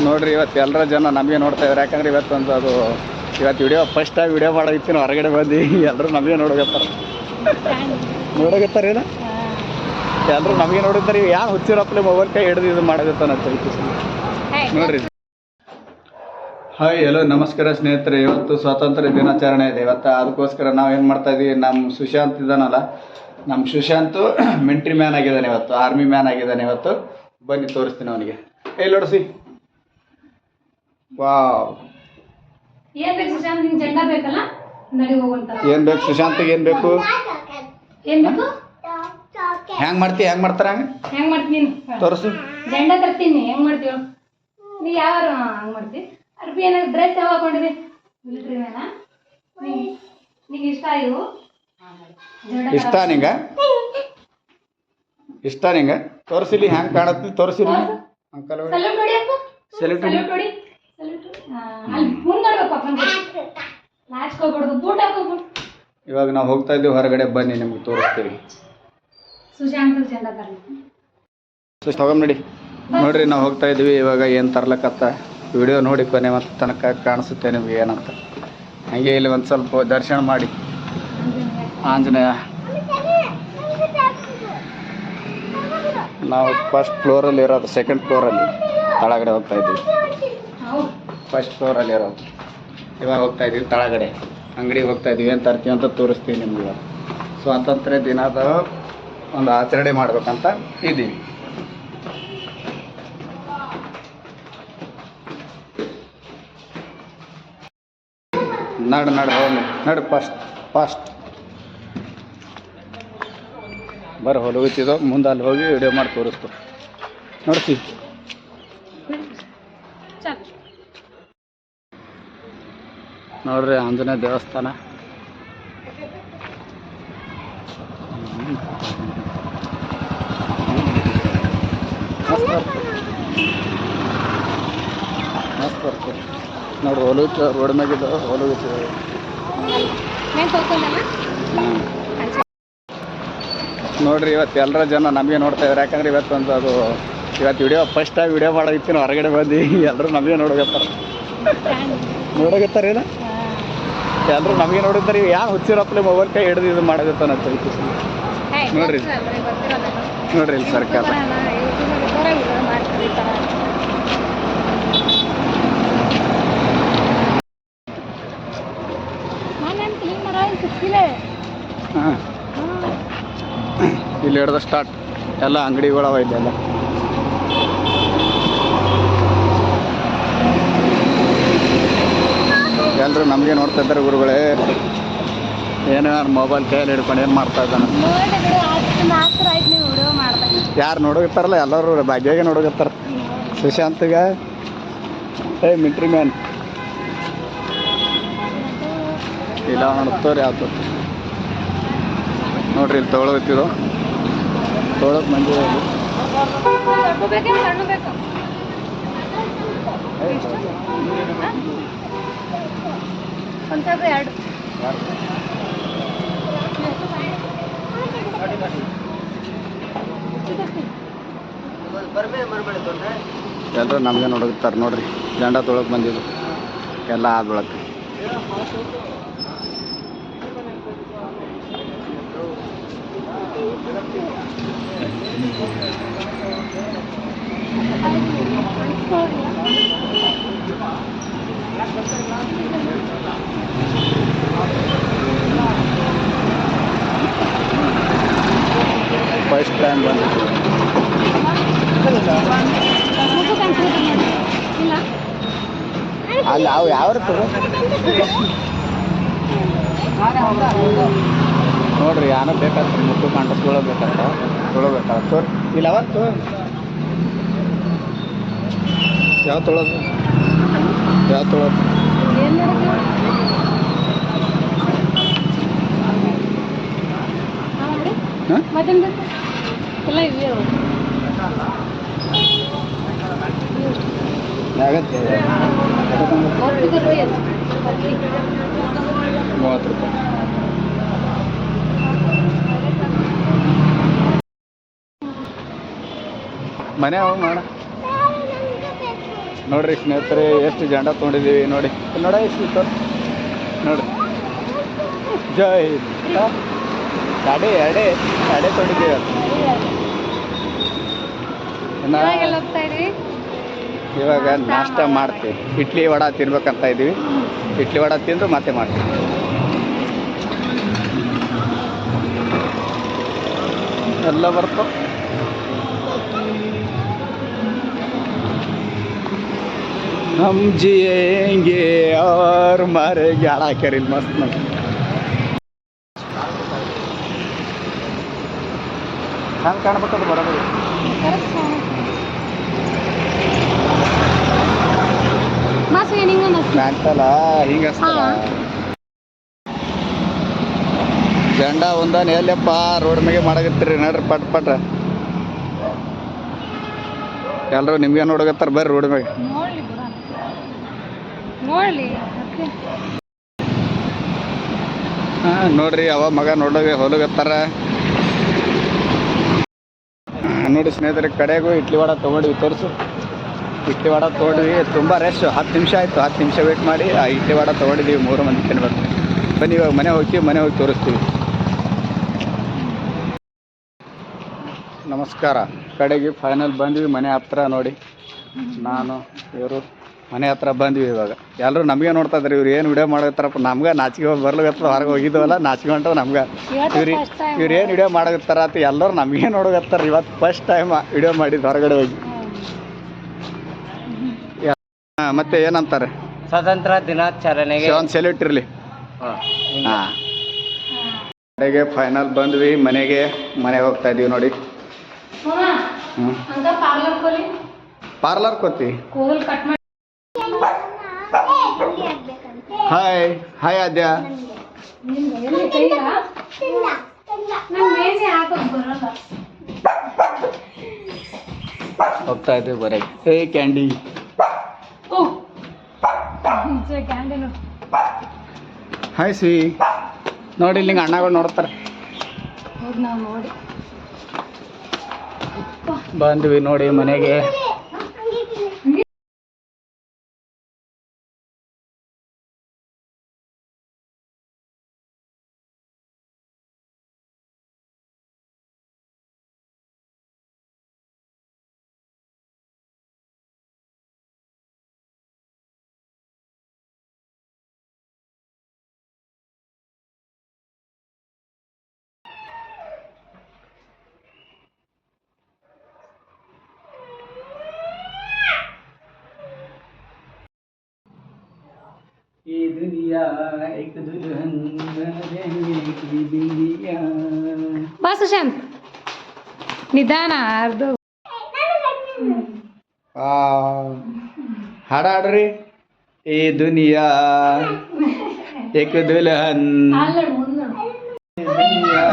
ನೋಡ್ರಿ ಇವತ್ತು ಎಲ್ಲರ ಜನ ನಮಗೆ ನೋಡ್ತಾ ಇದ್ದಾರೆ. ಯಾಕಂದ್ರೆ ಇವತ್ತೊಂದು ಅದು ಇವತ್ತು ಫಸ್ಟ್ ಟೈಮ್ ವಿಡಿಯೋ ಮಾಡೋದಿತ್ತು. ಹೊರಗಡೆ ಬಂದು ಎಲ್ಲರೂ ನಮಗೆ ನೋಡೋಗತ್ತಾರೆ. ನೋಡೋಗತ್ತಾರೇನ ಎಲ್ಲರೂ ನಮಗೆ ನೋಡಿದ್ದಾರೆ. ಯಾರು ಹುಚ್ಚಿರಪ್ಪಲೆ ಮೊಬೈಲ್ ಕೈ ಹಿಡಿದು ಇದು ಮಾಡೋಗತ್ತಾನ ನೋಡ್ರಿ. ಹಾಯ್ ಹಲೋ ನಮಸ್ಕಾರ ಸ್ನೇಹಿತರೆ. ಇವತ್ತು ಸ್ವಾತಂತ್ರ್ಯ ದಿನಾಚರಣೆ ಇದೆ ಇವತ್ತು. ಅದಕ್ಕೋಸ್ಕರ ನಾವು ಏನು ಮಾಡ್ತಾಯಿದ್ವಿ, ನಮ್ಮ ಸುಶಾಂತ್ ಇದ್ದಾನಲ್ಲ, ನಮ್ಮ ಸುಶಾಂತು ಮಿಲಿಟ್ರಿ ಮ್ಯಾನ್ ಆಗಿದ್ದಾನೆ ಇವತ್ತು, ಆರ್ಮಿ ಮ್ಯಾನ್ ಆಗಿದ್ದಾನೆ ಇವತ್ತು. ಬನ್ನಿ ತೋರಿಸ್ತೀನಿ ಅವನಿಗೆ. ಎಲ್ಲಿ ನೋಡಿಸಿ. ವಾವ್, ಏನು ಬೇಕು ಸುಶಾಂತಿಗೆ? ಏನು ಬೇಕು? ಹೆಂಗೆ ಮಾಡ್ತೀವಿ? ಹೆಂಗೆ ಮಾಡ್ತಾರೆ? ಹೆಂಗೆ ಮಾಡ್ತೀನಿ ತೋರಿಸು. ಜೆಂಡಾ ತರ್ತೀನಿ. ಹೆಂಗೆ ಮಾಡ್ತೀವಿ ನೀ? ಯಾವ ಹಂಗೆ ಮಾಡ್ತೀವಿ? ಅರ್ಬಿ ಏನಾದ್ರು ಡ್ರೆಸ್ ಯಾವಾಗ ಹಾಕೊಂಡಿರಿ? ಮಿಲಿಟ್ರಿ ಮ್ಯಾನ ನಿಂಗೆ ಇಷ್ಟ ಇವು? ಇಷ್ಟ ನಿಂಗೆ? ಇಷ್ಟ ನಿಂಗೆ? ತೋರಿಸಿಲಿ ಹೆಂಗೆ ಕಾಣತ್ತಿ? ತೋರಿಸಿಲಿ ಅಂಕಲ್. ಸಲ್ಯೂಟ್ ಹೊಡಿ ಅಪ್ಪ. ಸಲ್ಯೂಟ್ ಹೊಡಿ. ಸಲ್ಯೂಟ್ ಹೊಡಿ. ಅಲ್ಲಿ ಮುಂದೆ ನೋಡ್ಬೇಕು. ಲಾಸ್ಟ್ ಹೋಗ್ಬಿಡ್ದು. ಬೂಟ್ ಹಾಕೋಬಿಡು. ಇವಾಗ ನಾವು ಹೋಗ್ತಾ ಇದ್ದೀವಿ ಹೊರಗಡೆ. ಬನ್ನಿ ನಿಮ್ಗೆ ತೋರಿಸ್ತೀವಿ. ಸುಶಾಂತ್ ಜೆಂಡಾ ತರಲಿ ತಗೊಂಬಿಡಿ. ನೋಡ್ರಿ ನಾವು ಹೋಗ್ತಾ ಇದ್ದೀವಿ ಇವಾಗ. ಏನು ತರ್ಲಕ್ಕತ್ತ ವಿಡಿಯೋ ನೋಡಿ ಕೊನೆ ಮತ್ತು ತನಕ ಕಾಣಿಸುತ್ತೆ ನಿಮ್ಗೆ ಏನಂತ. ಹಾಗೆ ಇಲ್ಲಿ ಒಂದು ಸ್ವಲ್ಪ ದರ್ಶನ ಮಾಡಿ ಆಂಜನೇಯ. ನಾವು ಫಸ್ಟ್ ಫ್ಲೋರಲ್ಲಿ ಇರೋದು, ಸೆಕೆಂಡ್ ಫ್ಲೋರಲ್ಲಿ ತಳಗಡೆ ಹೋಗ್ತಾ ಇದ್ದೀವಿ. ಫಸ್ಟ್ ಫ್ಲೋರಲ್ಲಿ ಇರೋದು. ಇವಾಗ ಹೋಗ್ತಾ ಇದ್ದೀವಿ ತಳಗಡೆ ಅಂಗಡಿಗೆ ಹೋಗ್ತಾ ಇದ್ದೀವಿ. ಏನು ತರ್ತೀವಿ ಅಂತ ತೋರಿಸ್ತೀವಿ ನಿಮ್ಗೆ. ಸ್ವಾತಂತ್ರ್ಯ ದಿನದ ಒಂದು ಆಚರಣೆ ಮಾಡ್ಬೇಕಂತ ಇದ್ದೀವಿ. ನಡು ಹೋಗಿ ನಡು ಫಾಸ್ಟ್ ಬರ ಹೊಲಗುತ್ತಿದ್ದೋ ಮುಂದೆ ಅಲ್ಲಿ ಹೋಗಿ ವಿಡಿಯೋ ಮಾಡಿ ತೋರಿಸ್ತು ನೋಡ್ತೀವಿ. ನೋಡ್ರಿ ಆಂಜನೇಯ ದೇವಸ್ಥಾನ. ಮಸ್ತ್ ಬರ್ತದೆ ನೋಡ್ರಿ. ಹೊಲಕ್ಕೆ ರೋಡ್ ಮ್ಯಾಗಿದ್ದ ಹೊಲಗುತ್ತೆ. ನೋಡ್ರಿ ಇವತ್ತು ಎಲ್ಲರ ಜನ ನಮಗೆ ನೋಡ್ತಾ ಇದ್ದಾರೆ. ಯಾಕಂದ್ರೆ ಇವತ್ತೊಂದು ಅದು ಇವತ್ತು ಫಸ್ಟ್ ಟೈಮ್ ವಿಡಿಯೋ ಮಾಡೋದಿತ್ತು. ಹೊರಗಡೆ ಬಂದು ಎಲ್ಲರೂ ನಮಗೆ ನೋಡೋಗತ್ತಾರೆ. ನೋಡೋಗತ್ತಾರೇನ ಎಲ್ಲರೂ ನಮಗೆ ನೋಡಿದ್ದಾರೆ. ಯಾರು ಹುಚ್ಚಿರಪ್ಪಲೆ ಮೊಬೈಲ್ ಕೈ ಹಿಡಿದು ಇದು ಮಾಡೋಗತ್ತಾನ ನೋಡ್ರಿ. ನೋಡ್ರಿ ಇಲ್ಲಿ ಸರ್ಕಾರ. ಹಾಂ, ಇಲ್ಲಿ ಹಿಡ್ದು ಸ್ಟಾರ್ಟ್ ಎಲ್ಲ ಅಂಗಡಿಗಳವ ಇಲ್ಲೆಲ್ಲ. ಎಲ್ಲರೂ ನಮಗೆ ನೋಡ್ತಾ ಇದ್ದಾರೆ ಗುರುಗಳೇ. ಏನೋ ಮೊಬೈಲ್ ಕೈಯಲ್ಲಿ ಹಿಡ್ಕೊಂಡು ಏನು ಮಾಡ್ತಾ ಇದ್ದಾನೆ. ಯಾರು ನೋಡೋಗತ್ತಾರಲ್ಲ ಎಲ್ಲರೂ ಭಾಗ್ಯಾಗೆ ನೋಡೋಗತ್ತಾರ. ಸುಶಾಂತ್ಗೆ ಮಿಲಿಟ್ರಿ ಮ್ಯಾನ್ ಇಲ್ಲ ನೋಡ್ತವ್ರಿ. ಯಾವ್ದು ನೋಡ್ರಿ ಇಲ್ಲಿ ತೊಗೊಳತ್ತಿದ್ದು ತೊಗೊಳಕ್ಕೆ ಮಂದಿ ಎಲ್ಲರೂ ನಮಗೆ ನೋಡೋಗುತ್ತಾರೆ. ನೋಡ್ರಿ ಜೆಂಡಾ ತೊಗೊಳಕ್ಕೆ ಬಂದಿದ್ದು ಎಲ್ಲ ಆದೊಳಕ್ಕೆ. ಫಸ್ಟ್ ಟೈಮ್ ಬಂದಿತ್ತು. ಅಲ್ಲಿ ಅವು ಯಾವ ನೋಡ್ರಿ ಏನೋ ಬೇಕಾಗ್ತದೆ. ಮುಟ್ಟು ಕಾಂಟಸ್ಕೊಳ್ಬೇಕಂತ ತೊಗೊಳ್ಬೇಕಾಗ್ತ. ತೋರಿ ಇಲ್ಲ ಅವತ್ತು ಯಾವ ತೊಳೋದು ಆಗತ್ತೆ 30 ರೂಪಾಯಿ. ಮನೆ ಅವ ಮಾಡ ನೋಡ್ರಿ ಸ್ನೇಹಿತರೆ ಎಷ್ಟು ಜಂಡ ತೊಗೊಂಡಿದ್ದೀವಿ ನೋಡಿ ನೋಡ ಎಷ್ಟು ನೋಡಿ ಜೈ ಅಡೆ ಅಡೆ ಅಡೆ ತೊಗೊಂಡಿದ್ದೀವಿ ಇವಾಗೆಲ್ಲ ಹೋಗ್ತಾ ಇದೀವಿ. ಇವಾಗ ನಾಷ್ಟ ಮಾಡ್ತೀವಿ. ಇಡ್ಲಿ ವಡ ತಿನ್ಬೇಕಂತ ಇದ್ದೀವಿ. ಇಡ್ಲಿ ವಡ ತಿಂದು ಮತ್ತೆ ಮಾಡ್ತೀವಿ. ಎಲ್ಲ ಬರ್ತಾವ. हम जिएंगे और मरेंगे ಹಾಕ್ಯಾರ ಇಲ್ಲಿ ಮಸ್ತ್ ನೋಡಿ. ಹಂಗೆ ಕಾಣ್ಬೇಕದು ಬರೋದು ಕಾಣ್ತಲ್ಲ ಹಿಂಗೆ ಜಂಡ ಒಂದಾನ ಎಲ್ಲಪ್ಪ ರೋಡ್ ಮ್ಯಾಗೆ ಮಾಡಕತ್ತೀರಿ ನೋಡ್ರಿ ಪಟ್ ಪಟ್ ಎಲ್ಲರೂ ನಿಮ್ಗೆ ನೋಡಕತ್ತಾರ ಬರ್ರಿ ರೋಡ್ ಮ್ಯಾಗೆ ಹಾಂ ನೋಡ್ರಿ ಅವ ಮಗ ಹೊಲಗತ್ತಾರ ನೋಡಿ ಸ್ನೇಹಿತರೆ ಕಡೆಗೂ ಇಡ್ಲಿ ವಡ ತೊಗೊಂಡ್ವಿ ತೋರಿಸು ಇಡ್ಲಿ ವಡ ತೊಗೊಂಡ್ವಿ ತುಂಬ ರಶ್ 10 ನಿಮಿಷ ಆಯಿತು 10 ನಿಮಿಷ ವೇಟ್ ಮಾಡಿ ಆ ಇಡ್ಲಿ ವಡ ತೊಗೊಂಡಿದ್ದೀವಿ 3 ಮಂದಿ ತಿನ್ಬೇಕು ಬನ್ನಿ ಇವಾಗ ಮನೆ ಹೋಗಿ ತೋರಿಸ್ತೀವಿ. ನಮಸ್ಕಾರ ಕಡೆಗೆ ಫೈನಲ್ ಬಂದ್ವಿ ಮನೆ ಹತ್ರ ನೋಡಿ ನಾನು ಇವರು ಮನೆ ಹತ್ರ ಬಂದ್ವಿ. ಇವಾಗ ಎಲ್ಲರೂ ನಮಗೆ ನೋಡ್ತಾ ಇದ್ದಾರೆ ಇವ್ರು ಏನು ವಿಡಿಯೋ ಮಾಡತ್ತಾರಪ್ಪ ನಮ್ಗೆ ನಾಚಿಕೆ ಬರ್ಲಿಗತ್ತದ ಹೊರಗೆ ಹೋಗಿದ್ವಲ್ಲ ನಾಚಿಕೊಂಡ್ರೆ ನಮ್ಗೆ ಇವ್ರು ಏನು ವಿಡಿಯೋ ಮಾಡಕತ್ತಾರ ಅಂತ ಎಲ್ಲರೂ ನಮಗೆ ನೋಡಕತ್ತಾರ. ಇವತ್ತು ಫಸ್ಟ್ ಟೈಮ್ ವಿಡಿಯೋ ಮಾಡಿದ್ದು ಹೊರಗಡೆ ಹೋಗಿ. ಮತ್ತೆ ಏನಂತಾರೆ ಸ್ವಾತಂತ್ರ್ಯ ದಿನಾಚರಣೆಗೆ ಒಂದು ಸೆಲ್ಯೂಟ್ ಇರಲಿ. ಹಾಂ ಕಡೆಗೆ ಫೈನಲ್ ಬಂದ್ವಿ ಮನೆಗೆ ಹೋಗ್ತಾ ಇದೀವಿ ನೋಡಿ. ಪಾರ್ಲರ್ ಕೋತಿ ಹಾಯ್ ಹಾಯ್ ಆದ್ಯ ಹೋಗ್ತಾ ಇದ್ದೀವಿ ಬರೀ ಹೇ ಕ್ಯಾಂಡಿ ಹಾಯ್ ಸಿ ನೋಡಿ ಇಲ್ಲಿ ಅಣ್ಣಗಳು ನೋಡ್ತಾರೆ. ಬಂದ್ವಿ ನೋಡಿ ಮನೆಗೆ. ये दुनिया एक दुल्हन बनेगी की दुनिया. ಬಾ ಸುಶಾಂತ್ ನಿಧಾನ ಅರ್ದು ಹಾಡ ಹಾಡ್ರಿ. ಈ ದುನಿಯಾ ಏಕ ದುಲ್ಹನ್ ದುನಿಯಾ